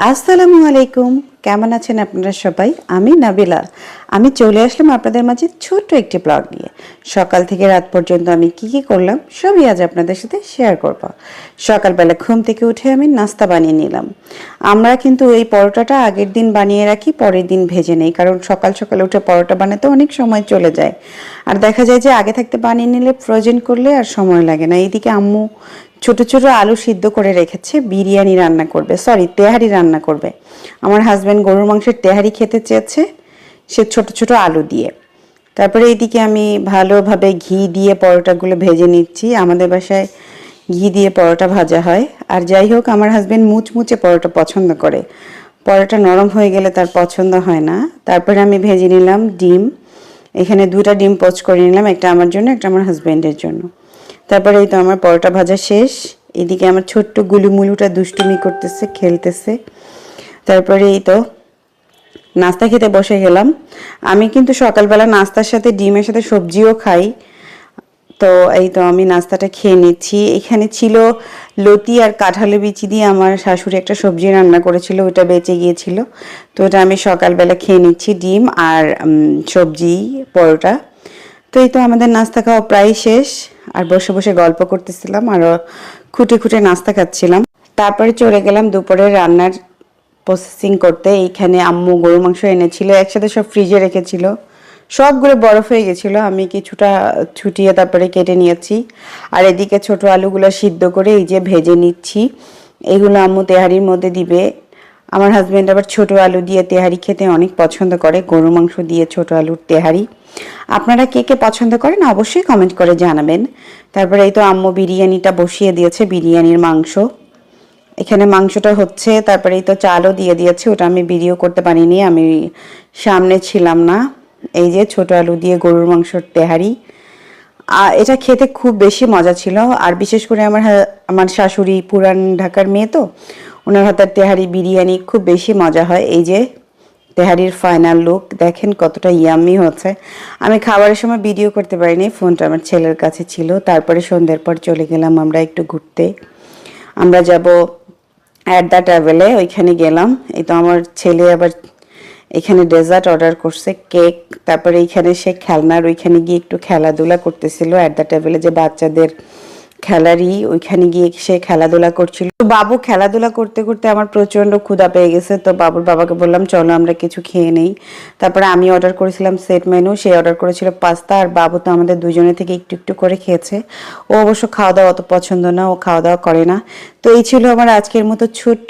আসসালামু আলাইকুম, কেমন আছেন আপনারা সবাই? আমি নাবিলা। আমি চলে আসলাম আপনাদের মাঝে ছোট্ট একটি ব্লগ নিয়ে। সকাল থেকে রাত পর্যন্ত আমি কি কি করলাম সবই আজ আপনাদের সাথে শেয়ার করব। সকালবেলা ঘুম থেকে উঠে আমি নাস্তা বানিয়ে নিলাম। আমরা কিন্তু এই পরোটাটা আগের দিন বানিয়ে রাখি, পরের দিন ভেজে নেই, কারণ সকাল সকাল উঠে পরোটা বানাতে অনেক সময় চলে যায়। আর দেখা যায় যে আগে থাকতে বানিয়ে নিলে ফ্রোজেন করলে আর সময় লাগে না। এইদিকে আম্মু ছোট ছোট আলু সিদ্ধ করে রেখেছে, বিরিয়ানি রান্না করবে, সরি তেহারি রান্না করবে। আমার হাজব্যান্ড গরুর মাংসের তেহারি খেতে চেয়েছে, সে ছোট ছোট আলু দিয়ে। তারপরে এইদিকে আমি ভালোভাবে ঘি দিয়ে পরোটাগুলো ভেজে নিচ্ছি। আমাদের বাসায় ঘি দিয়ে পরোটা ভাজা হয়। আর যাই হোক, আমার হাজব্যান্ড মুচমুচে পরোটা পছন্দ করে, পরোটা নরম হয়ে গেলে তার পছন্দ হয় না। তারপরে আমি ভেজে নিলাম ডিম। এখানে দুটা ডিম পোচ করে নিলাম, একটা আমার জন্য, একটা আমার হাজব্যান্ডের জন্য। তারপরে এই তো আমার পরোটা ভাজা শেষ। এদিকে আমার ছোট্ট গুলুমুলুটা দুষ্টুমি করতেছে, খেলতেছে। তারপরে এই তো নাস্তা খেতে বসে গেলাম। আমি কিন্তু সকালবেলা নাস্তার সাথে ডিমের সাথে সবজিও খাই। তো এই তো আমি নাস্তাটা খেয়ে নিচ্ছি। এখানে ছিল লতি আর কাঁঠালের বিচি দিয়ে আমার শাশুড়ি একটা সবজি রান্না করেছিল, ওটা বেঁচে গিয়েছিল। তো ওটা আমি সকালবেলা খেয়ে নিচ্ছি, ডিম আর সবজি, পরোটা। তো এই তো আমাদের নাস্তা খাওয়া প্রায় শেষ। আর বসে বসে গল্প করতেছিলাম আর খুঁটে খুঁটে নাস্তা খাচ্ছিলাম। তারপরে চলে গেলাম দুপুরে রান্নার প্রসেসিং করতে। এইখানে আম্মু গরু মাংস এনেছিল, একসাথে সব ফ্রিজে রেখেছিল, সবগুলো বরফ হয়ে গেছিলো। আমি কিছুটা ছুটিয়ে তারপরে কেটে নিয়েছি। আর এদিকে ছোট আলুগুলো সিদ্ধ করে এই যে ভেজে নিচ্ছি। এগুলো আম্মু তেহারির মধ্যে দিবে। আমার হাজব্যান্ড আবার ছোট আলু দিয়ে তেহারি খেতে অনেক পছন্দ করে, গরু মাংস দিয়ে ছোট আলুর তেহারি। আপনারা কে কে পছন্দ করেন অবশ্যই কমেন্ট করে জানাবেন। তারপরে এই তো আম্মু বিরিয়ানিটা বসিয়ে দিয়েছে, বিরিয়ানির মাংস এখানে মাংসটা হচ্ছে। তারপরে এই তো চালও দিয়ে দিয়েছে, ওটা আমি ভিডিও করতে পারিনি, আমি সামনে ছিলাম না। এই যে ছোট আলু দিয়ে গরুর মাংসর তেহারি, এটা খেতে খুব বেশি মজা ছিল। আর বিশেষ করে আমার শাশুড়ি পুরান ঢাকার মেয়ে, তো ওনার হাতের তেহারি বিরিয়ানি খুব বেশি মজা হয়। এই যে তেহারির ফাইনাল লুক দেখেন কতটা ইয়াম্মি হচ্ছে। আমি খাবারের সময় ভিডিও করতে পারিনি, ফোনটা আমার ছেলের কাছে ছিল। তারপরে সন্ধ্যার পর চলে গেলাম আমরা একটু ঘুরতে। আমরা যাব অ্যাট দ্য ট্রাভেলে, ওইখানে গেলাম। এই তো আমার ছেলে আবার এখানে ডেজার্ট অর্ডার করছে, কেক। তারপরে এইখানে সে খেলনার ওইখানে গিয়ে একটু খেলাধুলা করতেছিল, অ্যাট দ্য টেবিলে যে বাচ্চাদের খেলারই, ওইখানে গিয়ে সে খেলাধুলা করছিল। তো বাবু খেলাধুলা করতে করতে আমার প্রচণ্ড ক্ষুধা পেয়ে গেছে, তো বাবুর বাবাকে বললাম চলো আমরা কিছু খেয়ে নেই। তারপরে আমি অর্ডার করেছিলাম সেট মেনু, সে অর্ডার করেছিল পাস্তা। আর বাবু তো আমাদের দুজনে থেকে একটু একটু করে খেয়েছে। ও অবশ্য খাওয়া দাওয়া অত পছন্দ না, ও খাওয়া দাওয়া করে না। তো এই ছিল আমার আজকের মতো ছোট্ট